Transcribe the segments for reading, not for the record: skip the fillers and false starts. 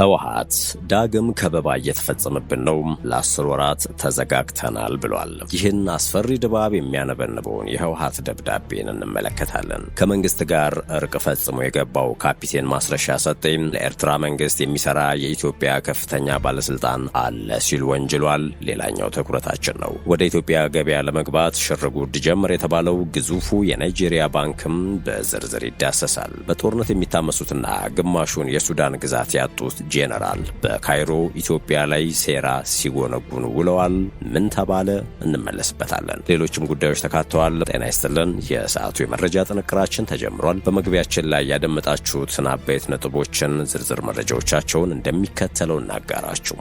ህወሓት ዳግም ከበባ እየተፈጸመብን ነው፣ ለ10 ወራት ተዘጋግተናል ብሏል። ይህን አስፈሪ ድባብ የሚያነበንበውን የህወሓት ደብዳቤን እንመለከታለን። ከመንግስት ጋር እርቅ ፈጽሞ የገባው ካፒቴን ማስረሻ ሰጤም ለኤርትራ መንግስት የሚሰራ የኢትዮጵያ ከፍተኛ ባለስልጣን አለ ሲል ወንጅሏል። ሌላኛው ትኩረታችን ነው። ወደ ኢትዮጵያ ገበያ ለመግባት ሽርጉድ ጀመር የተባለው ግዙፉ የናይጄሪያ ባንክም በዝርዝር ይዳሰሳል። በጦርነት የሚታመሱትና ግማሹን የሱዳን ግዛት ያጡት ጄኔራል በካይሮ ኢትዮጵያ ላይ ሴራ ሲጎነጉኑ ውለዋል። ምን ተባለ? እንመለስበታለን። ሌሎችም ጉዳዮች ተካተዋል። ጤና ይስጥልን። የሰዓቱ የመረጃ ጥንቅራችን ተጀምሯል። በመግቢያችን ላይ ያደመጣችሁትን አበይት ነጥቦችን ዝርዝር መረጃዎቻቸውን እንደሚከተለው እናጋራችሁ።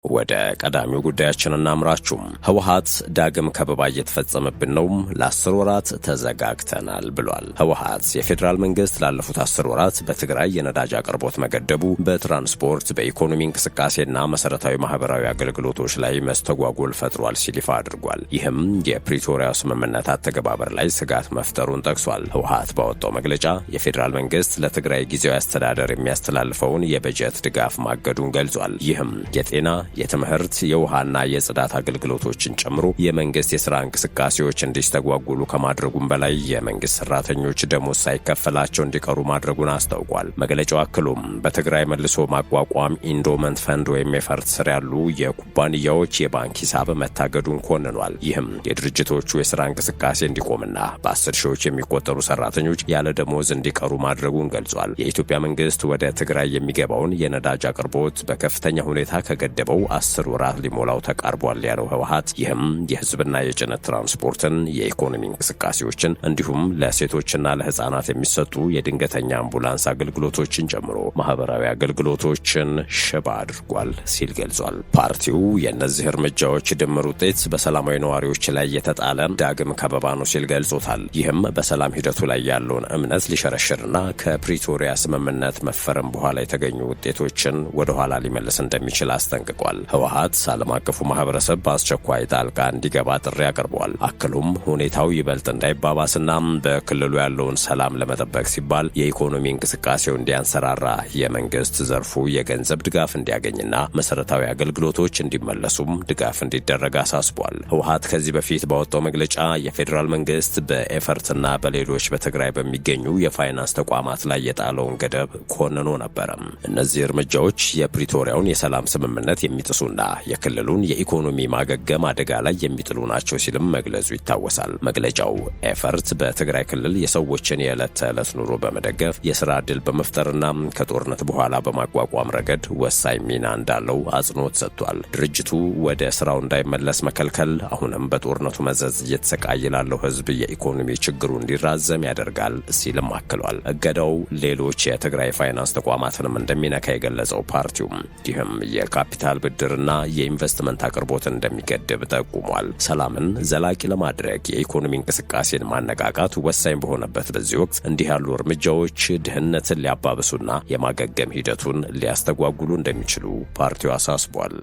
ወደ ቀዳሚው ጉዳያችን እናምራችሁ። ህወሓት ዳግም ከበባ እየተፈጸመብን ነው፣ ለ10 ወራት ተዘጋግተናል ብሏል። ህወሓት የፌዴራል መንግስት ላለፉት 10 ወራት በትግራይ የነዳጅ አቅርቦት መገደቡ በትራንስፖርት በኢኮኖሚ እንቅስቃሴና መሰረታዊ ማህበራዊ አገልግሎቶች ላይ መስተጓጎል ፈጥሯል ሲል ይፋ አድርጓል። ይህም የፕሪቶሪያው ስምምነት አተገባበር ላይ ስጋት መፍጠሩን ጠቅሷል። ህወሓት ባወጣው መግለጫ የፌዴራል መንግስት ለትግራይ ጊዜያዊ አስተዳደር የሚያስተላልፈውን የበጀት ድጋፍ ማገዱን ገልጿል። ይህም የጤና የትምህርት የውሃና የጽዳት አገልግሎቶችን ጨምሮ የመንግስት የሥራ እንቅስቃሴዎች እንዲስተጓጉሉ ከማድረጉም በላይ የመንግስት ሰራተኞች ደሞዝ ሳይከፈላቸው እንዲቀሩ ማድረጉን አስታውቋል። መግለጫው አክሎም በትግራይ መልሶ ማቋቋም ኢንዶመንት ፈንድ ወይም ኤፈርት ስር ያሉ የኩባንያዎች የባንክ ሂሳብ መታገዱን ኮንኗል። ይህም የድርጅቶቹ የሥራ እንቅስቃሴ እንዲቆምና በ10 ሺዎች የሚቆጠሩ ሰራተኞች ያለ ደሞዝ እንዲቀሩ ማድረጉን ገልጿል። የኢትዮጵያ መንግስት ወደ ትግራይ የሚገባውን የነዳጅ አቅርቦት በከፍተኛ ሁኔታ ከገደበው 10 ወራት ሊሞላው ተቃርቧል ያለው ህወሓት ይህም የህዝብና የጭነት ትራንስፖርትን፣ የኢኮኖሚ እንቅስቃሴዎችን እንዲሁም ለሴቶችና ለህፃናት የሚሰጡ የድንገተኛ አምቡላንስ አገልግሎቶችን ጨምሮ ማህበራዊ አገልግሎቶችን ሽባ አድርጓል ሲል ገልጿል። ፓርቲው የእነዚህ እርምጃዎች ድምር ውጤት በሰላማዊ ነዋሪዎች ላይ የተጣለ ዳግም ከበባ ነው ሲል ገልጾታል። ይህም በሰላም ሂደቱ ላይ ያለውን እምነት ሊሸረሽርና ከፕሪቶሪያ ስምምነት መፈረም በኋላ የተገኙ ውጤቶችን ወደ ኋላ ሊመልስ እንደሚችል አስጠንቅቋል። ህወሓት ዓለም አቀፉ ማህበረሰብ በአስቸኳይ ጣልቃ እንዲገባ ጥሪ አቅርቧል። አክሉም ሁኔታው ይበልጥ እንዳይባባስና በክልሉ ያለውን ሰላም ለመጠበቅ ሲባል የኢኮኖሚ እንቅስቃሴው እንዲያንሰራራ የመንግስት ዘርፉ የገንዘብ ድጋፍ እንዲያገኝና መሰረታዊ አገልግሎቶች እንዲመለሱም ድጋፍ እንዲደረግ አሳስቧል። ህወሓት ከዚህ በፊት ባወጣው መግለጫ የፌዴራል መንግስት በኤፈርትና በሌሎች በትግራይ በሚገኙ የፋይናንስ ተቋማት ላይ የጣለውን ገደብ ኮንኖ ነበረ። እነዚህ እርምጃዎች የፕሪቶሪያውን የሰላም ስምምነት የሚጥሱና የክልሉን የኢኮኖሚ ማገገም አደጋ ላይ የሚጥሉ ናቸው ሲልም መግለጹ ይታወሳል። መግለጫው ኤፈርት በትግራይ ክልል የሰዎችን የዕለት ተዕለት ኑሮ በመደገፍ የሥራ ዕድል በመፍጠርና ከጦርነት በኋላ በማቋቋም ረገድ ወሳኝ ሚና እንዳለው አጽንኦት ሰጥቷል። ድርጅቱ ወደ ስራው እንዳይመለስ መከልከል አሁንም በጦርነቱ መዘዝ እየተሰቃየ ላለው ህዝብ የኢኮኖሚ ችግሩ እንዲራዘም ያደርጋል ሲልም አክሏል። እገዳው ሌሎች የትግራይ ፋይናንስ ተቋማትንም እንደሚነካ የገለጸው ፓርቲው ይህም የካፒታል ብድርና የኢንቨስትመንት አቅርቦትን እንደሚገድብ ጠቁሟል። ሰላምን ዘላቂ ለማድረግ የኢኮኖሚ እንቅስቃሴን ማነቃቃት ወሳኝ በሆነበት በዚህ ወቅት እንዲህ ያሉ እርምጃዎች ድህነትን ሊያባብሱና የማገገም ሂደቱን ሊያስተጓጉሉ እንደሚችሉ ፓርቲው አሳስቧል።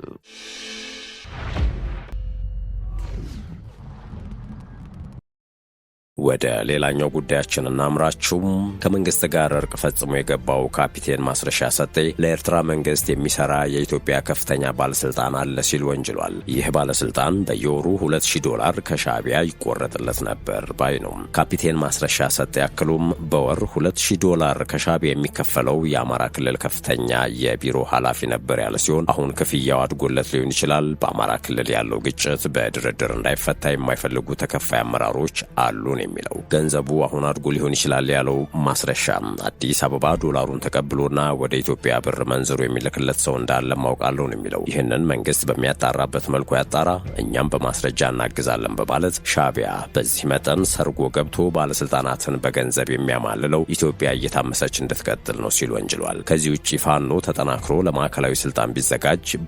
ወደ ሌላኛው ጉዳያችን እናምራችሁ። ከመንግስት ጋር እርቅ ፈጽሞ የገባው ካፒቴን ማስረሻ ሰጤ ለኤርትራ መንግስት የሚሰራ የኢትዮጵያ ከፍተኛ ባለስልጣን አለ ሲል ወንጅሏል። ይህ ባለስልጣን በየወሩ $2000 ከሻዕቢያ ይቆረጥለት ነበር ባይ ነው። ካፒቴን ማስረሻ ሰጤ ያክሉም በወር $2000 ከሻዕቢያ የሚከፈለው የአማራ ክልል ከፍተኛ የቢሮ ኃላፊ ነበር ያለ ሲሆን አሁን ክፍያው አድጎለት ሊሆን ይችላል። በአማራ ክልል ያለው ግጭት በድርድር እንዳይፈታ የማይፈልጉ ተከፋይ አመራሮች አሉ የሚለው ገንዘቡ አሁን አድጎ ሊሆን ይችላል ያለው ማስረሻ አዲስ አበባ ዶላሩን ተቀብሎና ወደ ኢትዮጵያ ብር መንዝሮ የሚልክለት ሰው እንዳለ ማውቃለሁ ነው የሚለው። ይህንን መንግስት በሚያጣራበት መልኩ ያጣራ፣ እኛም በማስረጃ እናግዛለን በማለት ሻዕቢያ በዚህ መጠን ሰርጎ ገብቶ ባለስልጣናትን በገንዘብ የሚያማልለው ኢትዮጵያ እየታመሰች እንድትቀጥል ነው ሲል ወንጅሏል። ከዚህ ውጪ ፋኖ ተጠናክሮ ለማዕከላዊ ስልጣን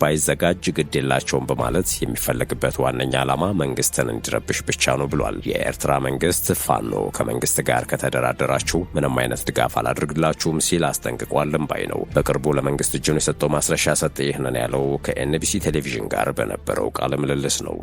ባይዘጋጅ ግድ የላቸውም በማለት የሚፈለግበት ዋነኛ ዓላማ መንግስትን እንዲረብሽ ብቻ ነው ብሏል። የኤርትራ መንግስት ፋኖ ከመንግስት ጋር ከተደራደራችሁ ምንም አይነት ድጋፍ አላደርግላችሁም ሲል አስጠንቅቋልም ባይ ነው። በቅርቡ ለመንግስት እጁን የሰጠው ማስረሻ ሰጤ ይህንን ያለው ከኤንቢሲ ቴሌቪዥን ጋር በነበረው ቃለ ምልልስ ነው።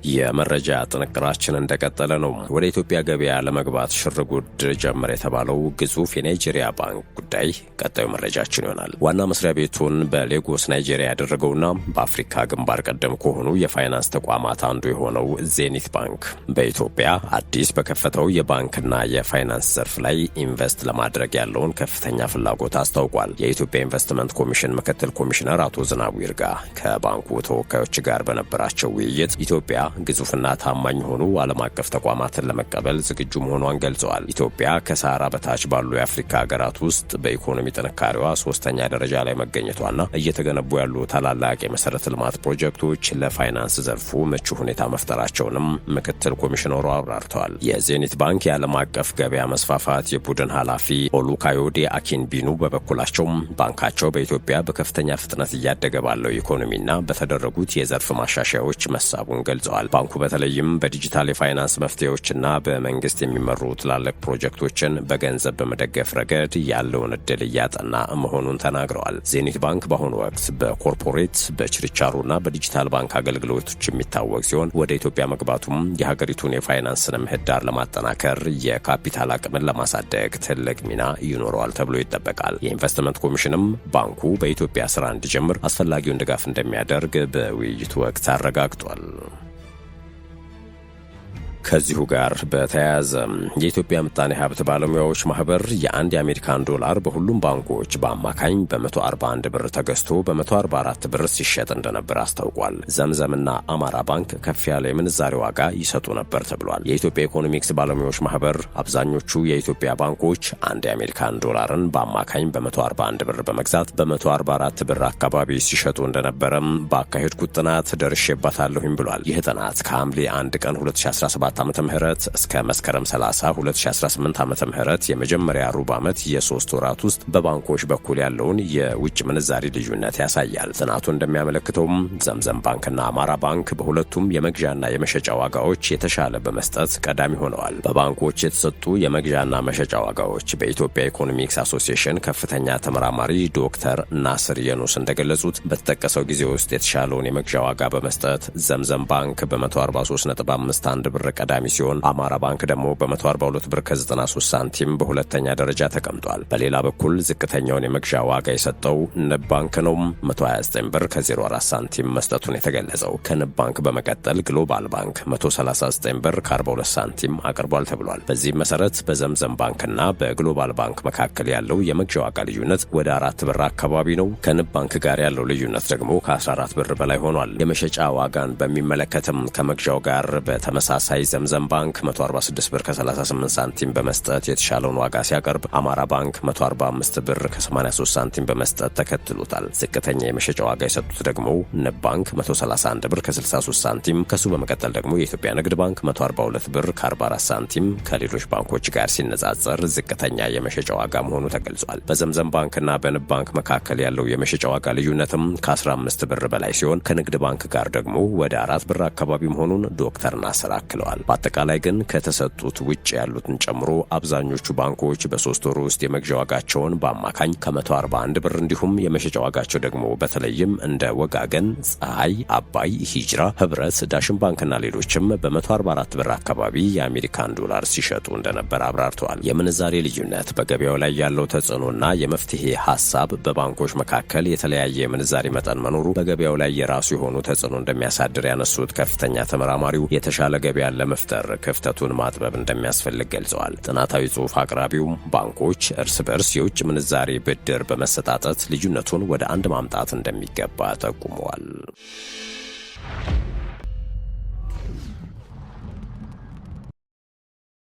የመረጃ ጥንቅራችን እንደቀጠለ ነው። ወደ ኢትዮጵያ ገበያ ለመግባት ሽርጉድ ጀመረ የተባለው ግዙፍ የናይጄሪያ ባንክ ጉዳይ ቀጣዩ መረጃችን ይሆናል። ዋና መስሪያ ቤቱን በሌጎስ ናይጄሪያ ያደረገውና በአፍሪካ ግንባር ቀደም ከሆኑ የፋይናንስ ተቋማት አንዱ የሆነው ዜኒት ባንክ በኢትዮጵያ አዲስ በከፈተው የባንክና የፋይናንስ ዘርፍ ላይ ኢንቨስት ለማድረግ ያለውን ከፍተኛ ፍላጎት አስታውቋል። የኢትዮጵያ ኢንቨስትመንት ኮሚሽን ምክትል ኮሚሽነር አቶ ዝናቡ ይርጋ ከባንኩ ተወካዮች ጋር በነበራቸው ውይይት ኢትዮጵያ ግዙፍና ታማኝ የሆኑ ዓለም አቀፍ ተቋማትን ለመቀበል ዝግጁ መሆኗን ገልጸዋል። ኢትዮጵያ ከሰሃራ በታች ባሉ የአፍሪካ ሀገራት ውስጥ በኢኮኖሚ ጥንካሬዋ ሶስተኛ ደረጃ ላይ መገኘቷና እየተገነቡ ያሉ ታላላቅ የመሰረተ ልማት ፕሮጀክቶች ለፋይናንስ ዘርፉ ምቹ ሁኔታ መፍጠራቸውንም ምክትል ኮሚሽነሩ አብራርተዋል። የዜኒት ባንክ የዓለም አቀፍ ገበያ መስፋፋት የቡድን ኃላፊ ኦሉካዮዴ አኪንቢኑ በበኩላቸው ባንካቸው በኢትዮጵያ በከፍተኛ ፍጥነት እያደገ ባለው ኢኮኖሚና በተደረጉት የዘርፍ ማሻሻያዎች መሳቡን ገልጸዋል። ባንኩ በተለይም በዲጂታል የፋይናንስ መፍትሄዎችና በመንግስት የሚመሩ ትላልቅ ፕሮጀክቶችን በገንዘብ በመደገፍ ረገድ ያለውን እድል እያጠና መሆኑን ተናግረዋል። ዜኒት ባንክ በአሁኑ ወቅት በኮርፖሬት በችርቻሮና በዲጂታል ባንክ አገልግሎቶች የሚታወቅ ሲሆን ወደ ኢትዮጵያ መግባቱም የሀገሪቱን የፋይናንስ ምህዳር ለማጠናከር የካፒታል አቅምን ለማሳደግ ትልቅ ሚና ይኖረዋል ተብሎ ይጠበቃል። የኢንቨስትመንት ኮሚሽንም ባንኩ በኢትዮጵያ ስራ እንዲጀምር አስፈላጊውን ድጋፍ እንደሚያደርግ በውይይቱ ወቅት አረጋግጧል። ከዚሁ ጋር በተያያዘ የኢትዮጵያ ምጣኔ ሀብት ባለሙያዎች ማህበር የአንድ የአሜሪካን ዶላር በሁሉም ባንኮች በአማካኝ በ141 ብር ተገዝቶ በ144 ብር ሲሸጥ እንደነበር አስታውቋል። ዘምዘምና አማራ ባንክ ከፍ ያለ የምንዛሬ ዋጋ ይሰጡ ነበር ተብሏል። የኢትዮጵያ ኢኮኖሚክስ ባለሙያዎች ማህበር አብዛኞቹ የኢትዮጵያ ባንኮች አንድ የአሜሪካን ዶላርን በአማካኝ በ141 ብር በመግዛት በ144 ብር አካባቢ ሲሸጡ እንደነበረም ባካሄድኩት ጥናት ደርሼባታለሁኝ ብሏል። ይህ ጥናት ከሐምሌ 1 ቀን 2017 ዓመተ ምህረት እስከ መስከረም 30 2018 ዓመተ ምህረት የመጀመሪያ ሩብ ዓመት የ3 ወራት ውስጥ በባንኮች በኩል ያለውን የውጭ ምንዛሪ ልዩነት ያሳያል። ጥናቱ እንደሚያመለክተውም ዘምዘም ባንክና አማራ ባንክ በሁለቱም የመግዣና የመሸጫ ዋጋዎች የተሻለ በመስጠት ቀዳሚ ሆነዋል። በባንኮች የተሰጡ የመግዣና መሸጫ ዋጋዎች በኢትዮጵያ ኢኮኖሚክስ አሶሲዬሽን ከፍተኛ ተመራማሪ ዶክተር ናስር የኑስ እንደገለጹት በተጠቀሰው ጊዜ ውስጥ የተሻለውን የመግዣ ዋጋ በመስጠት ዘምዘም ባንክ በ143.51 ብር ቀዳሚ ሲሆን አማራ ባንክ ደግሞ በ142 ብር ከ93 ሳንቲም በሁለተኛ ደረጃ ተቀምጧል። በሌላ በኩል ዝቅተኛውን የመግዣ ዋጋ የሰጠው ንብ ባንክ ነው። 129 ብር ከ04 ሳንቲም መስጠቱን የተገለጸው። ከንብ ባንክ በመቀጠል ግሎባል ባንክ 139 ብር ከ42 ሳንቲም አቅርቧል ተብሏል። በዚህም መሰረት በዘምዘም ባንክና በግሎባል ባንክ መካከል ያለው የመግዣ ዋጋ ልዩነት ወደ 4 ብር አካባቢ ነው። ከንብ ባንክ ጋር ያለው ልዩነት ደግሞ ከ14 ብር በላይ ሆኗል። የመሸጫ ዋጋን በሚመለከትም ከመግዣው ጋር በተመሳሳይ ዘምዘም ባንክ 146 ብር ከ38 ሳንቲም በመስጠት የተሻለውን ዋጋ ሲያቀርብ አማራ ባንክ 145 ብር ከ83 ሳንቲም በመስጠት ተከትሎታል። ዝቅተኛ የመሸጫ ዋጋ የሰጡት ደግሞ ንብ ባንክ 131 ብር ከ63 ሳንቲም፣ ከሱ በመቀጠል ደግሞ የኢትዮጵያ ንግድ ባንክ 142 ብር ከ44 ሳንቲም ከሌሎች ባንኮች ጋር ሲነጻጸር ዝቅተኛ የመሸጫ ዋጋ መሆኑ ተገልጿል። በዘምዘም ባንክና በንብ ባንክ መካከል ያለው የመሸጫ ዋጋ ልዩነትም ከ15 ብር በላይ ሲሆን ከንግድ ባንክ ጋር ደግሞ ወደ 4 ብር አካባቢ መሆኑን ዶክተር ናስር አክለዋል። በአጠቃላይ ግን ከተሰጡት ውጭ ያሉትን ጨምሮ አብዛኞቹ ባንኮች በ3 ወር ውስጥ የመግዣ ዋጋቸውን በአማካኝ ከ141 ብር እንዲሁም የመሸጫ ዋጋቸው ደግሞ በተለይም እንደ ወጋገን፣ ፀሐይ፣ አባይ፣ ሂጅራ፣ ህብረት፣ ዳሽን ባንክና ሌሎችም በ144 ብር አካባቢ የአሜሪካን ዶላር ሲሸጡ እንደነበር አብራርተዋል። የምንዛሬ ልዩነት በገበያው ላይ ያለው ተጽዕኖና የመፍትሄ ሀሳብ በባንኮች መካከል የተለያየ የምንዛሬ መጠን መኖሩ በገበያው ላይ የራሱ የሆኑ ተጽዕኖ እንደሚያሳድር ያነሱት ከፍተኛ ተመራማሪው የተሻለ ገበያን ለመፍጠር ክፍተቱን ማጥበብ እንደሚያስፈልግ ገልጸዋል። ጥናታዊ ጽሑፍ አቅራቢው ባንኮች እርስ በርስ የውጭ ምንዛሬ ብድር በመሰጣጠት ልዩነቱን ወደ አንድ ማምጣት እንደሚገባ ጠቁመዋል።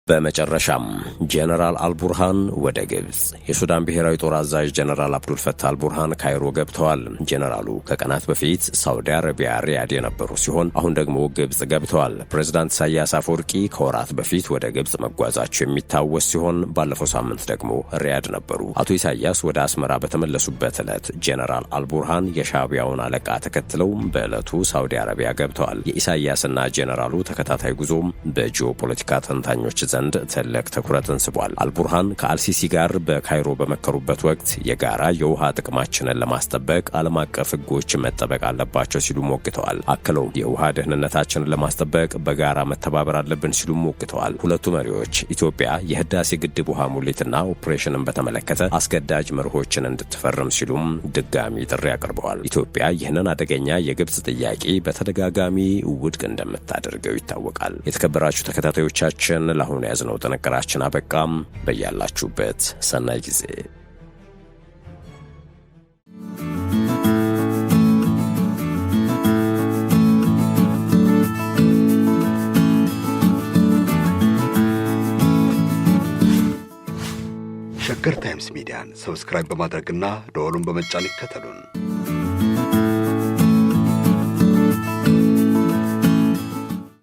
በመጨረሻም ጀነራል አልቡርሃን ወደ ግብጽ። የሱዳን ብሔራዊ ጦር አዛዥ ጀነራል አብዱል ፈታህ አልቡርሃን ካይሮ ገብተዋል። ጀነራሉ ከቀናት በፊት ሳውዲ አረቢያ ሪያድ የነበሩ ሲሆን አሁን ደግሞ ግብጽ ገብተዋል። ፕሬዝዳንት ኢሳያስ አፈወርቂ ከወራት በፊት ወደ ግብጽ መጓዛቸው የሚታወስ ሲሆን ባለፈው ሳምንት ደግሞ ሪያድ ነበሩ። አቶ ኢሳያስ ወደ አስመራ በተመለሱበት ዕለት ጀነራል አልቡርሃን የሻዕቢያውን አለቃ ተከትለው በዕለቱ ሳውዲ አረቢያ ገብተዋል። የኢሳያስና ጀነራሉ ተከታታይ ጉዞም በጂኦፖለቲካ ተንታኞች ዘንድ ትልቅ ትኩረትን ስቧል። አልቡርሃን ከአልሲሲ ጋር በካይሮ በመከሩበት ወቅት የጋራ የውሃ ጥቅማችንን ለማስጠበቅ ዓለም አቀፍ ሕጎች መጠበቅ አለባቸው ሲሉ ሞግተዋል። አክለው የውሃ ደህንነታችንን ለማስጠበቅ በጋራ መተባበር አለብን ሲሉ ሞግተዋል። ሁለቱ መሪዎች ኢትዮጵያ የህዳሴ ግድብ ውሃ ሙሌትና ኦፕሬሽንን በተመለከተ አስገዳጅ መርሆችን እንድትፈርም ሲሉም ድጋሚ ጥሪ አቅርበዋል። ኢትዮጵያ ይህንን አደገኛ የግብጽ ጥያቄ በተደጋጋሚ ውድቅ እንደምታደርገው ይታወቃል። የተከበራችሁ ተከታታዮቻችን ለአሁኑ ያዝነው ጥንቅራችን አበቃም። በያላችሁበት ሰናይ ጊዜ ሸገር ታይምስ ሚዲያን ሰብስክራይብ በማድረግና ደወሉን በመጫን ይከተሉን።